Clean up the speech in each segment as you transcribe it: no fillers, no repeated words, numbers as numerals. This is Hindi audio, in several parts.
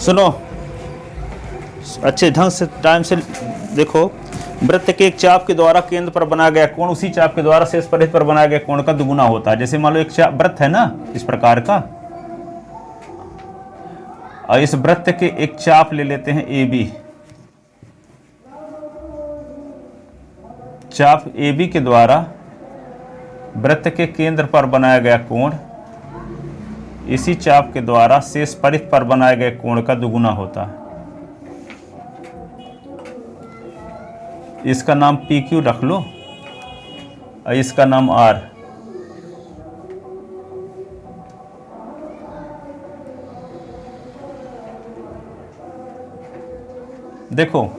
सुनो अच्छे ढंग से टाइम से देखो। वृत्त के एक चाप के द्वारा केंद्र पर बनाया गया कोण उसी चाप के द्वारा शेष परिधि पर बनाया गया कोण का दुगुना होता है। जैसे मान लो एक वृत्त है ना इस प्रकार का, और इस वृत्त के एक चाप ले लेते हैं ए बी। चाप ए बी के द्वारा वृत्त के केंद्र पर बनाया गया कोण इसी चाप के द्वारा शेष परिधि पर बनाए गए कोण का दुगुना होता है। इसका नाम पी क्यू रख लो और इसका नाम आर। देखो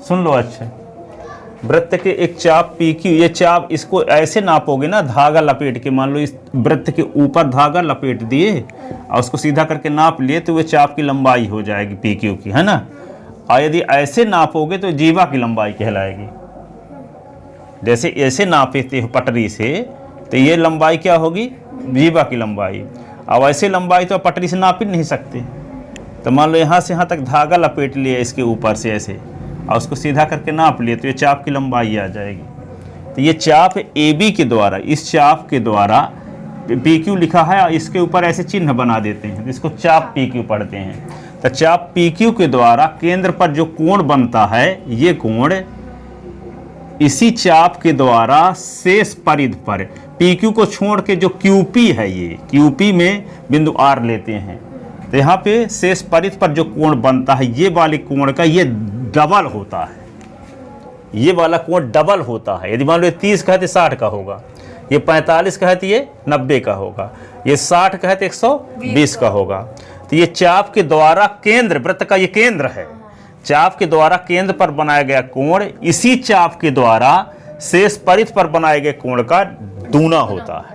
सुन लो अच्छे, वृत्त के एक चाप पी क्यू, ये चाप इसको ऐसे नापोगे ना धागा लपेट के, मान लो इस वृत्त के ऊपर धागा लपेट दिए और उसको सीधा करके नाप लिए तो वो चाप की लंबाई हो जाएगी पी क्यू की, है ना। और यदि ऐसे नापोगे तो जीवा की लंबाई कहलाएगी। जैसे ऐसे नापते हो पटरी से तो ये लंबाई क्या होगी, जीवा की लंबाई। अब ऐसे लंबाई तो पटरी से नाप ही नहीं सकते, तो मान लो यहाँ से यहाँ तक धागा लपेट लिया इसके ऊपर से ऐसे और उसको सीधा करके नाप लिए तो ये चाप की लंबाई आ जाएगी। तो ये चाप ए बी के द्वारा, इस चाप के द्वारा पी क्यू लिखा है और इसके ऊपर ऐसे चिन्ह बना देते हैं, इसको चाप पी क्यू पढ़ते हैं। तो चाप पी क्यू के द्वारा केंद्र पर जो कोण बनता है, ये कोण इसी चाप के द्वारा शेष परिधि पर, पी क्यू को छोड़ के जो क्यूपी है, ये क्यूपी में बिंदु आर लेते हैं, तो यहाँ पे शेष परिधि पर जो कोण बनता है ये वाले कोण का ये डबल होता है। ये वाला कोण डबल होता है। यदि मान लो 30 का है तो 60 का होगा, ये 45 का है तो ये 90 का होगा, ये 60 का है तो 120 का होगा। तो ये चाप के द्वारा केंद्र, वृत्त का ये केंद्र है, चाप के द्वारा केंद्र पर बनाया गया कोण इसी चाप के द्वारा शेष परिधि पर बनाए गए कोण का दूना होता है।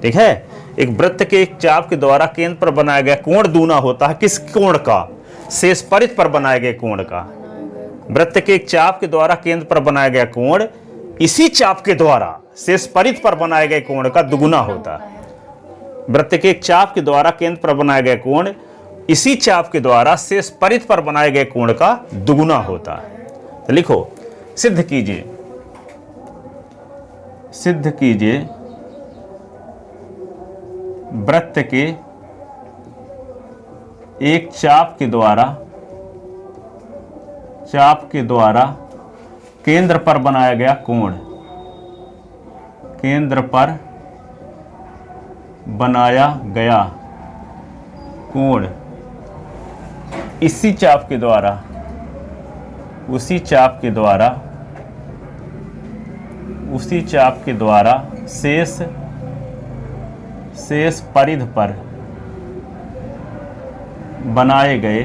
ठीक है, एक वृत्त के एक चाप के द्वारा केंद्र पर बनाया गया कोण दूना होता है। किस कोण का, शेष परिधि पर बनाए गए कोण का। वृत्त के एक चाप के द्वारा केंद्र पर बनाया गया कोण इसी चाप के द्वारा शेष परिधि पर बनाए गए कोण का दुगुना होता है। वृत्त के एक चाप के द्वारा केंद्र पर बनाया गया कोण इसी चाप के द्वारा शेष परिधि पर बनाए गए कोण का दुगुना होता है। तो लिखो, सिद्ध कीजिए, सिद्ध कीजिए वृत्त के एक चाप के द्वारा केंद्र पर बनाया गया कोण, केंद्र पर बनाया गया कोण इसी चाप के द्वारा, उसी चाप के द्वारा, उसी चाप के द्वारा शेष परिधि पर बनाए गए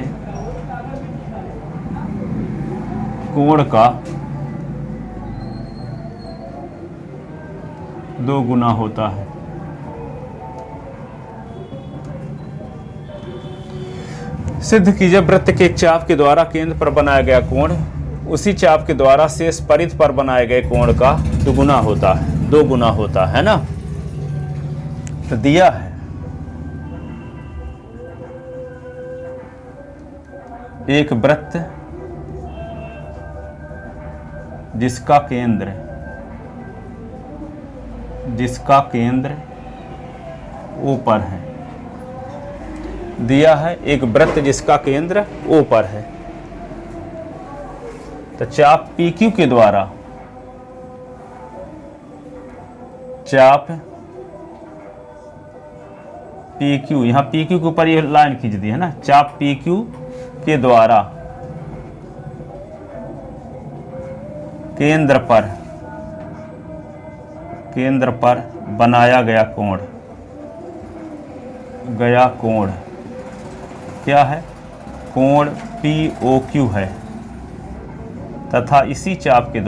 कोण का 2 गुना होता है। सिद्ध कीजिए वृत्त के एक चाप के द्वारा केंद्र पर बनाया गया कोण उसी चाप के द्वारा शेष परिधि पर बनाए गए कोण का 2 गुना होता है, 2 गुना होता है ना। तो दिया है एक वृत्त जिसका केंद्र ऊपर है, दिया है एक वृत्त जिसका केंद्र ऊपर है। तो चाप पी क्यू के द्वारा, चाप पी क्यू, यहाँ पी क्यू के ऊपर ये लाइन खींच दी है ना, चाप पी क्यू के द्वारा केंद्र पर बनाया गया कोण क्या है, कोण POQ है, तथा इसी चाप के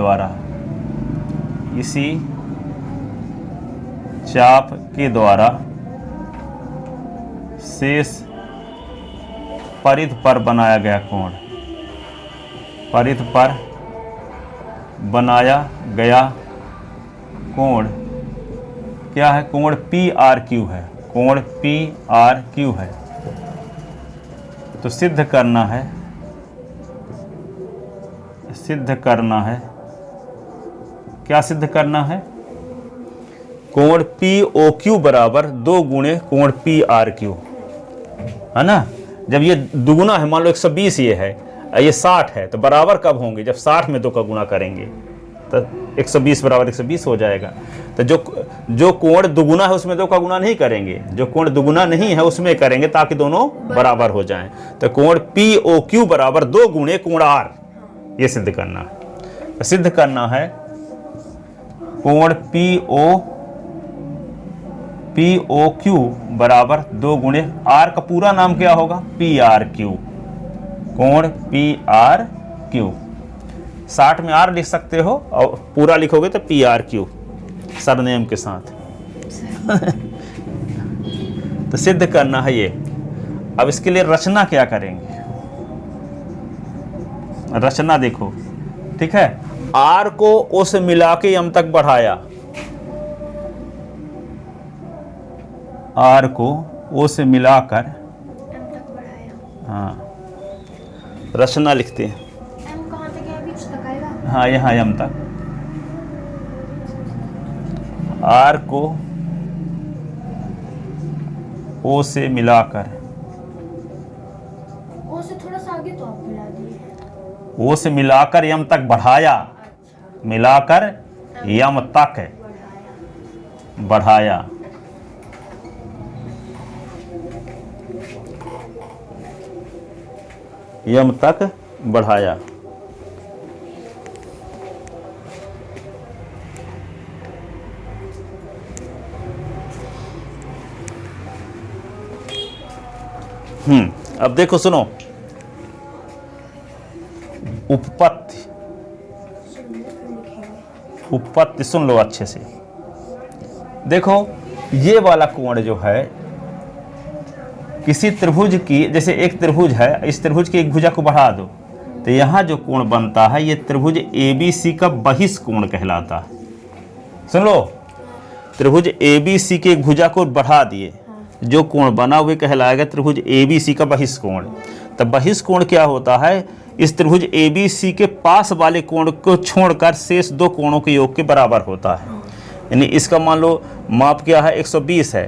द्वारा शेष परिधि पर बनाया गया कोण, परिधि पर बनाया गया कोण क्या है, कोण PRQ है, कोण PRQ है। तो सिद्ध करना है, क्या सिद्ध करना है? कोण POQ बराबर 2 गुणे कोण PRQ, है ना। जब ये दुगुना है, मान लो 120 ये है, ये 60 है, तो बराबर कब होंगे? जब 60 में 2 का गुणा करेंगे तो 120 बराबर 120 हो जाएगा। तो जो कोण दुगुना है उसमें 2 का गुणा नहीं करेंगे, जो कोण दुगुना नहीं है उसमें करेंगे, ताकि दोनों बराबर हो जाएं। तो कोण POQ बराबर 2 गुणे कोण R, ये सिद्ध करना है। तो सिद्ध करना है कोण POQ बराबर 2 गुणे R का पूरा नाम क्या होगा? PRQ, कोण PRQ। 60 में R लिख सकते हो और पूरा लिखोगे तो PRQ सरनेम के साथ। तो सिद्ध करना है ये। अब इसके लिए रचना क्या करेंगे? रचना देखो, ठीक है। R को O से मिला के M तक बढ़ाया, R को O से मिलाकर M तक बढ़ाया। हाँ, रचना लिखते हैं। M कहाँ तक है? बीच तक आएगा। हाँ, यहाँ M तक। R को O से मिलाकर, O से थोड़ा सा आगे तो आप मिला दिए। O से मिलाकर M तक बढ़ाया, मिलाकर M तक बढ़ाया। M तक बढ़ाया। अब देखो, सुनो, उपपत्ति सुन लो अच्छे से। देखो, ये वाला कोण जो है किसी त्रिभुज की, जैसे एक त्रिभुज है, इस त्रिभुज की एक भुजा को बढ़ा दो तो यहाँ जो कोण बनता है ये त्रिभुज ABC का बहिष्कोण कहलाता है। सुन लो, त्रिभुज ABC के एक भुजा को बढ़ा दिए, जो कोण बना हुए कहलाएगा त्रिभुज ABC का बहिष्कोण। तो बहिष्कोण क्या होता है? इस त्रिभुज ABC के पास वाले कोण को छोड़कर शेष 2 कोणों के योग के बराबर होता है। यानी इसका मान लो माप क्या है? 120 है,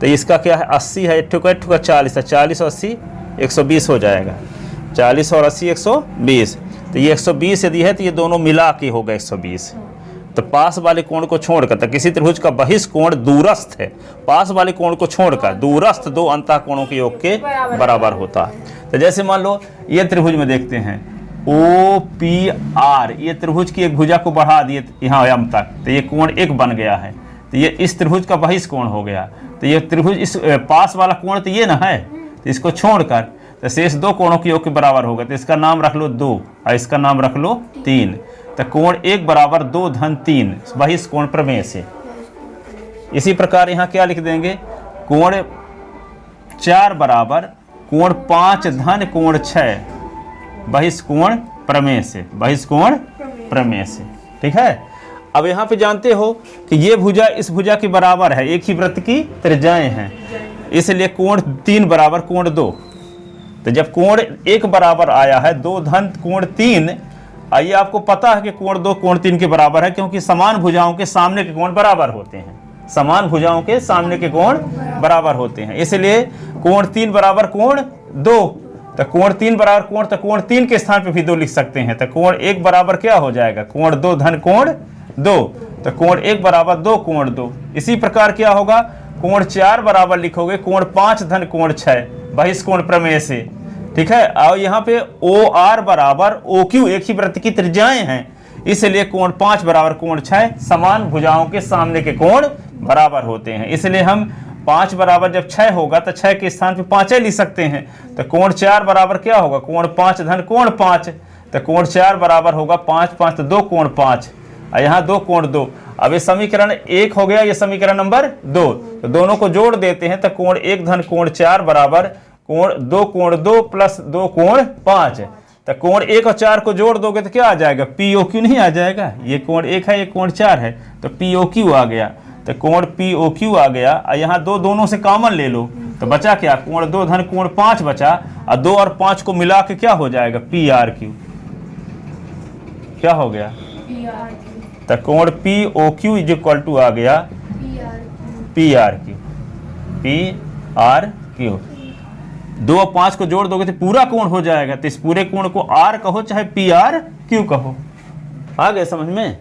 तो इसका क्या है? 80 है, एक ठुका 40 है, 40 और 80 120 हो जाएगा। 40 और 80 120, तो ये 120 यदि है तो ये दोनों मिला के होगा 120। तो पास वाले कोण को छोड़कर, तो किसी त्रिभुज का बहिष्कोण दूरस्थ है, पास वाले कोण को छोड़कर दूरस्थ 2 अंतः कोणों के योग के बराबर होता है। तो जैसे मान लो ये त्रिभुज में देखते हैं OPR, ये त्रिभुज की एक भुजा को बढ़ा दिए यहाँ M तक, तो ये कोण 1 बन गया है, तो ये इस त्रिभुज का बहिष्कोण हो गया। तो ये त्रिभुज इस पास वाला कोण तो ये ना है, तो इसको छोड़कर तो शेष 2 कोणों के योग के बराबर होगा। तो इसका नाम रख लो 2 और इसका नाम रख लो 3। तो कोण 1 बराबर 2 धन 3 बहिष्कोण प्रमेय से। इसी प्रकार यहाँ क्या लिख देंगे? कोण 4 बराबर कोण 5 धन कोण 6 बहिष्कोण प्रमेय से, बहिष्कोण प्रमेय से। ठीक है। अब यहाँ पे जानते हो कि ये भुजा इस भुजा के बराबर है, एक ही वृत्त की त्रिज्याएं हैं, इसलिए कोण 3 बराबर कोण 2। तो जब कोण 1 बराबर आया है 2 धन कोण 3, आइए आपको पता है कि कोण 2 कोण 3 के बराबर है, क्योंकि समान भुजाओं के सामने के कोण बराबर होते हैं, समान भुजाओं के सामने के कोण बराबर होते हैं, इसलिए कोण 3 बराबर कोण 2। तो कोण 3 बराबर कोण, तो कोण 3 के स्थान पे भी 2 लिख सकते हैं। तो कोण 1 बराबर क्या हो जाएगा? कोण 2 धन कोण 2। तो कोण 1 बराबर 2 कोण 2। इसी प्रकार क्या होगा? कोण 4 बराबर लिखोगे कोण 5 धन कोण 6 बहिष्कोण प्रमेय से। ठीक है। और यहाँ पे OR बराबर OQ, एक ही वृत्त की त्रिज्याएं हैं, इसलिए कोण 5 बराबर कोण 6 समान भुजाओं के सामने के कोण बराबर होते हैं, इसलिए हम 5 बराबर जब 6 होगा तो 6 के स्थान पे 5 लिख सकते हैं। तो कोण 4 बराबर क्या होगा? कोण 5 धन कोण 5। तो कोण 4 बराबर होगा 5 5 तो 2 कोण 5, और यहाँ 2 कोण 2। अब ये समीकरण 1 हो गया, ये समीकरण नंबर 2। तो दोनों को जोड़ देते हैं, तो कोण 1 धन कोण 4 बराबर कोण 2 प्लस 2 कोण 5। तो कोण 1 और 4 को जोड़ दोगे तो क्या आ जाएगा? POQ नहीं आ जाएगा? ये कोण 1 है, ये कोण 4 है, तो POQ आ गया। तो तो कोण पी ओ क्यू आ गया, और यहाँ दो दोनों से कॉमन ले लो तो बचा क्या, कोण 2 धन कोण 5 बचा, और 2 और 5 को मिला के क्या हो जाएगा, पी आर क्यू। क्या हो गया, तो कोण P O Q is equal to आ गया P R Q. P R Q 2 और 5 को जोड़ दोगे तो पूरा कोण हो जाएगा, तो इस पूरे कोण को आर कहो चाहे पी आर क्यू कहो। आ गए समझ में,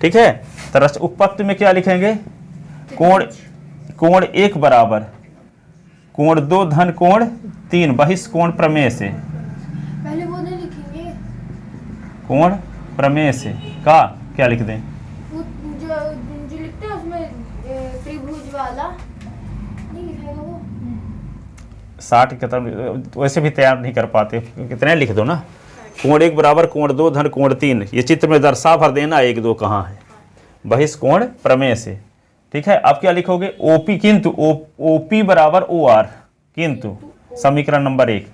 ठीक है। तो उपपत्ति में क्या लिखेंगे, कोण 1 बराबर कोण 2 धन कोण 3 बहिष्कोण प्रमेय से, पहले वो नहीं लिखेंगे, कोण प्रमेय से का क्या लिख दें, वो जो लिखते हैं उसमें त्रिभुज वाला नहीं लिखेगा वो। 60 71 वैसे भी तैयार नहीं कर पाते, कितने लिख दो ना। कोण 1 बराबर कोण 2 धन कोण 3, ये चित्र में दर्शा भर देना 1 2 कहाँ है, बहिष्कोण प्रमेय से, ठीक है। अब क्या लिखोगे, ओपी किंतु ओपी बराबर ओ आर, किंतु समीकरण नंबर 1,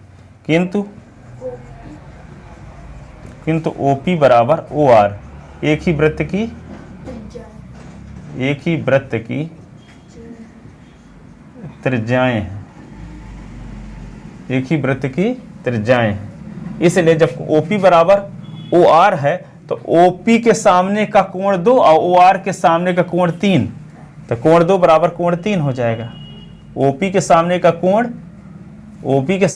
किंतु ओपी बराबर ओ आर, एक ही वृत्त की त्रिज्याएं हैं, एक ही वृत्त की त्रिज्याएं हैं। इसलिए जब ओपी बराबर ओ आर है तो ओपी के सामने का कोण 2 और ओ आर के सामने का कोण 3, तो कोण 2 बराबर कोण 3 हो जाएगा। ओपी के सामने का कोण, ओपी के